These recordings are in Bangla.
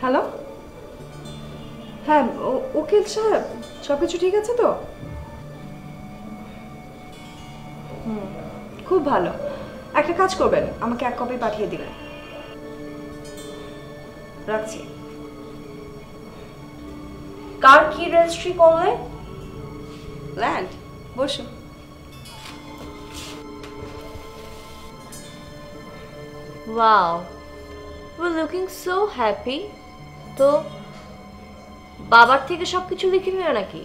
হ্যালো, হ্যাঁ উকিল সাহেব, সব কিছু ঠিক আছে তো? খুব ভালো। একটা কাজ করবেন, আমাকে 1 কপি পাঠিয়ে দিবেন। রাখছি। কার কি রেজিস্ট্রি করলে? ল্যান্ড। বসো। Wow, you looking so happy. তো বাবার থেকে সবকিছু লিখে নিলে নাকি?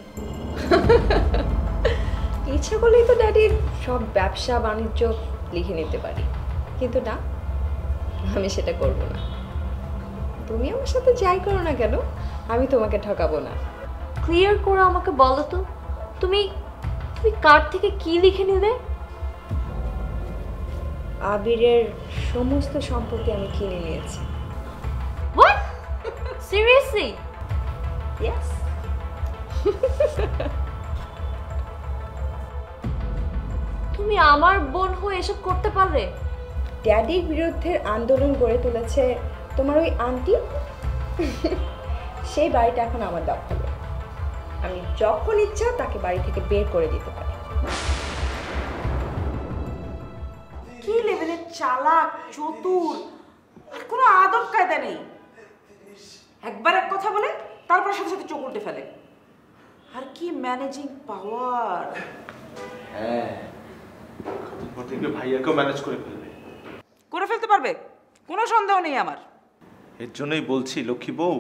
ইচ্ছা করলেই তো ড্যাডির সব ব্যবসা বাণিজ্য লিখে নিতে পারি, কিন্তু না, আমি সেটা করব না। তুমি আমার সাথে যাই করো না কেন, আমি তোমাকে ঠকাবো না। ক্লিয়ার করে আমাকে বলো তো, তুমি তুমি কার থেকে কি লিখে নিলে? আবিরের সমস্ত সম্পত্তি আমি কিনে নিয়েছি। হোয়াট? সিরিয়াসলি? ইয়েস। তুমি আমার বোন হয়ে এসব করতে পারবে? ড্যাডির বিরুদ্ধে আন্দোলন গড়ে তুলেছে তোমার ওই আন্টি, সেই বাড়িটা এখন আমার দখলে। আমি যখন ইচ্ছা তাকে বাড়ি থেকে বের করে দিতে পারি। কি লেভেলের চালাক, চতুর, আর কোনো আদব কায়দা নেই। একবার এক কথা বলে তারপর সাথে সাথে চোখ উল্টে ফেলে। আর কি ম্যানেজিং পাওয়ার! হ্যাঁ, ভাইয়াকেও ম্যানেজ করে ফেলবে। করে ফেলতে পারবে, কোনো সন্দেহ নেই আমার। এর জন্যই বলছি লক্ষ্মী বউ,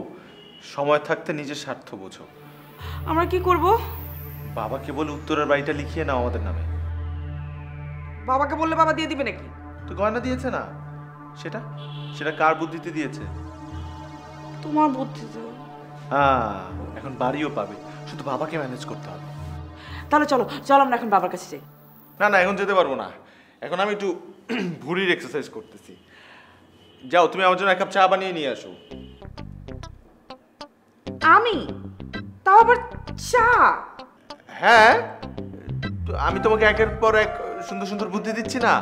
সময় থাকতে নিজের স্বার্থ বোঝো। আমরা কি করব? বাবাকে বলে উত্তরের বাড়িটা লিখিয়ে নাও আমাদের নামে। বাবাকে বললে বাবা দিয়ে দিবে নাকি? তো গয়না দিয়েছে না, সেটা সেটা কার বুদ্ধিতে দিয়েছে? তোমার বুদ্ধিতে। হ্যাঁ, এখন বাড়িও পাবে, শুধু বাবাকে ম্যানেজ করতে হবে। তাহলে চলো চলো আমরা এখন বাবার কাছে যাই। না না, এখন যেতে পারবো না, এখন আমি একটু ভুঁড়ির এক্সারসাইজ করতেছি। যাও, তুমি আমার জন্য 1 কাপ চা বানিয়ে নিয়ে আসো। আমি? তাও আবার চা? হ্যাঁ, তো আমি তোমাকে একের পর এক সুন্দর সুন্দর বুদ্ধি দিচ্ছি না,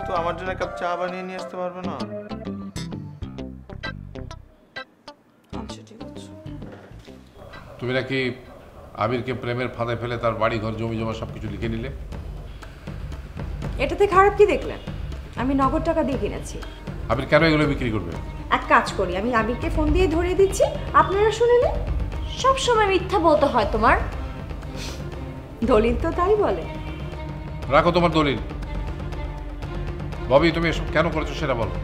তো আমার জন্য 1 কাপ চা বানিয়ে নিয়ে আসতে পারবে না? আচ্ছা ঠিক আছে। তুমি নাকি আবিরকে প্রেমের ফাঁদে ফেলে তার বাড়ি ঘর জমি জমা সবকিছু লিখে নিলে? এটাতে খারাপ কি দেখলেন? আমি নগদ টাকা দিয়ে কিনেছি। আবির কেন এগুলো বিক্রি করবে? এক কাজ করি, আমি আবিরকে ফোন দিয়ে ধরিয়ে দিচ্ছি, আপনারা শুনে নিন। সব সময় মিথ্যা বলতে হয় তোমার। দলিল তো তাই বলে। রাখো তোমার দলিল। ববি, তুমি এসব কেন করেছো সেটা বলো।